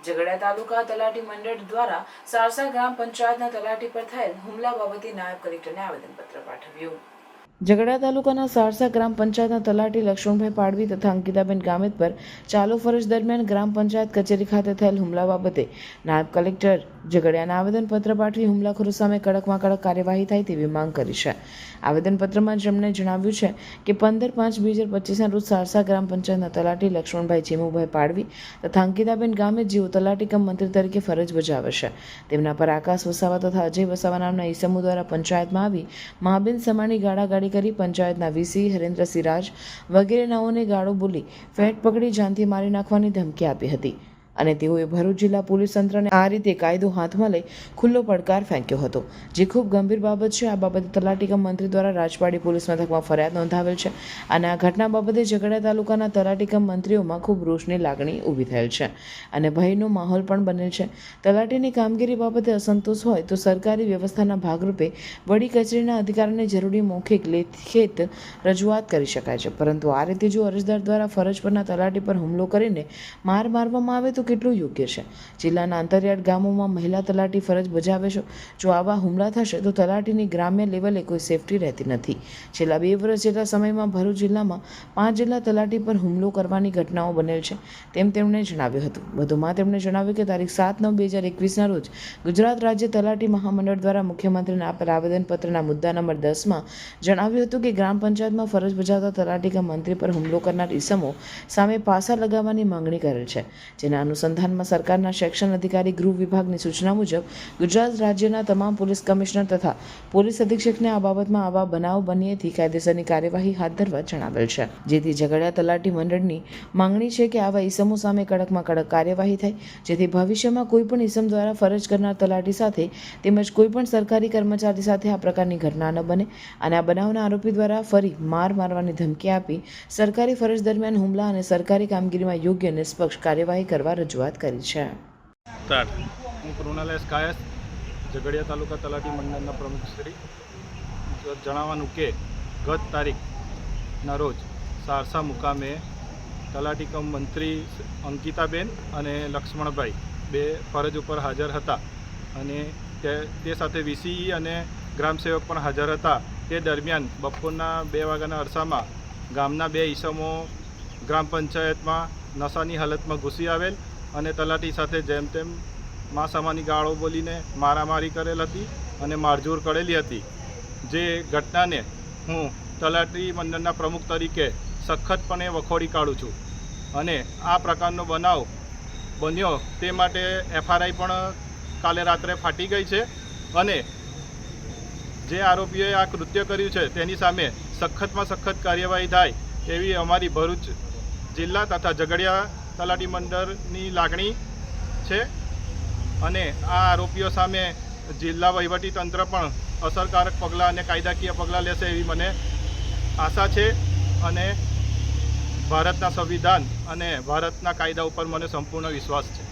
ઝઘડિયા તાલુકા તલાટી મંડળ દ્વારા સારસા ગ્રામ પંચાયતના તલાટી પર થયેલ હુમલા બાબતે નાયબ કલેક્ટરને આવેદનપત્ર પાઠવ્યું। ઝઘડિયા તાલુકાના સારસા ગ્રામ પંચાયતના તલાટી લક્ષ્મણભાઈ પાડવી તથા અંકિતાબેન ગામિત પર ચાલુ ફરજ દરમિયાન ગ્રામ પંચાયત કચેરી ખાતે થયેલ હુમલા બાબતે નાયબ કલેક્ટર ઝઘડિયાને આવેદનપત્ર પાઠવી હુમલાખોરો સામે કડકમાં કડક કાર્યવાહી થાય તેવી માંગ કરી છે। આવેદનપત્રમાં જેમણે જણાવ્યું છે કે 15/5/2025ના રોજ સારસા ગ્રામ પંચાયતના તલાટી લક્ષ્મણભાઈ ચેમુભાઈ પાડવી તથા અંકિતાબેન ગામિત જેઓ તલાટી કમ મંત્રી તરીકે ફરજ બજાવે છે તેમના પર આકાશ વસાવા તથા અજય વસાવા નામના ઈસમો દ્વારા પંચાયતમાં આવી મહાબેન સમાણી ગાળાગાળી કરી પંચાયતના વીસી હરેન્દ્ર સિરાજ વગેરે નાઓને ગાળો બોલી ફેટ પકડી જાનથી મારી નાખવાની ધમકી આપી હતી અને તેઓએ ભરૂચ જિલ્લા પોલીસ તંત્રને આ રીતે કાયદો હાથમાં લઈ ખુલ્લો પડકાર ફેંક્યો હતો, જે ખૂબ ગંભીર બાબત છે। આ બાબતે તલાટી કમ મંત્રી દ્વારા રાજપાડી પોલીસ મથકમાં ફરિયાદ નોંધાવેલ છે અને આ ઘટના બાબતે ઝઘડિયા તાલુકાના તલાટી કમ મંત્રીઓમાં ખૂબ રોષની લાગણી ઊભી થયેલ છે અને ભયનો માહોલ પણ બનેલ છે। તલાટીની કામગીરી બાબતે અસંતોષ હોય તો સરકારી વ્યવસ્થાના ભાગરૂપે વડી કચેરીના અધિકારીને જરૂરી મૌખિક લેખિત રજૂઆત કરી શકાય છે, પરંતુ આ રીતે જો અરજદાર દ્વારા ફરજ પરના તલાટી પર હુમલો કરીને મારવામાં આવે તો કેટલું યોગ્ય છે। જિલ્લાના અંતરિયાળ ગામોમાં મહિલા તલાટી ફરજ બજાવે છે, જો આવા હુમલા થશે તો તલાટીની ગ્રામ્ય લેવલે કોઈ સેફટી રહેતી નથી। છેલ્લા 2 વર્ષ જેટલા સમયમાં ભરૂચ જિલ્લામાં 5 જેટલા તલાટી પર હુમલો કરવાની ઘટનાઓ બનેલ છે તેમ તેમણે જણાવ્યું હતું। વધુમાં તેમણે જણાવ્યું કે તારીખ 7/9/2021ના રોજ ગુજરાત રાજ્ય તલાટી મહામંડળ દ્વારા મુખ્યમંત્રીને આપેલ આવેદનપત્રના મુદ્દા નંબર 10માં જણાવ્યું હતું કે ગ્રામ પંચાયતમાં ફરજ બજાવતા તલાટી કે મંત્રી પર હુમલો કરનાર ઈસમો સામે પાસા લગાવવાની માંગણી કરેલ છે, જેના અનુસંધાનમાં સરકારના સેક્શન અધિકારી ગૃહ વિભાગની સૂચના મુજબ ગુજરાત રાજ્યના તમામ પોલીસ કમિશનર તથા પોલીસ અધિક્ષકને આ બાબતમાં આવા બનાવ બન્યેથી કાયદેસરની કાર્યવાહી હાથ ધરવા જણાવેલ છે, જેથી ઝઘડિયા તલાટી મંડળની માંગણી છે કે આવા ઈસમો સામે કડકમાં કડક કાર્યવાહી થાય, જેથી ભવિષ્યમાં કોઈપણ ઈસમ દ્વારા ફરજ કરનાર તલાટી સાથે તેમજ કોઈપણ સરકારી કર્મચારી સાથે આ પ્રકારની ઘટના ન બને અને આ બનાવના આરોપી દ્વારા ફરી મારવાની ધમકી આપી સરકારી ફરજ દરમિયાન હુમલા અને સરકારી કામગીરીમાં યોગ્ય નિષ્પક્ષ કાર્યવાહી કરવા રજૂઆત કરી છે। હું કૃણાલેશ કાયસ, ઝઘડિયા તાલુકા તલાટી મંડળના પ્રમુખ શ્રી જણાવવાનું કે ગત તારીખના રોજ સારસા મુકામે તલાટી કમ મંત્રી અંકિતાબેન અને લક્ષ્મણભાઈ બે ફરજ ઉપર હાજર હતા અને તે સાથે વીસી અને ગ્રામસેવક પણ હાજર હતા। તે દરમિયાન બપોરના 2 વાગ્યાના અરસામાં ગામના 2 ઈસમો ગ્રામ પંચાયતમાં નશાની હાલતમાં ઘૂસી આવેલ અને તલાટી સાથે જેમ તેમ માસામાની ગાળો બોલીને મારામારી કરેલ હતી અને મારઝૂડ કરેલી હતી, જે ઘટનાને હું તલાટી મંડળના પ્રમુખ તરીકે સખતપણે વખોડી કાઢું છું અને આ પ્રકારનો બનાવ બન્યો તે માટે FRI પણ કાલે રાત્રે ફાટી ગઈ છે અને જે આરોપીઓએ આ કૃત્ય કર્યું છે તેની સામે સખતમાં સખત કાર્યવાહી થાય એવી અમારી ભરૂચ જિલ્લા તથા ઝઘડિયા તલાટી મંડળની લાગણી છે અને આ આરોપીઓ સામે જિલ્લા વહીવટી તંત્ર પણ અસરકારક પગલાં અને કાયદાકીય પગલાં લેશે એવી મને આશા છે અને ભારતના સંવિધાન અને ભારતના કાયદા ઉપર મને સંપૂર્ણ વિશ્વાસ છે।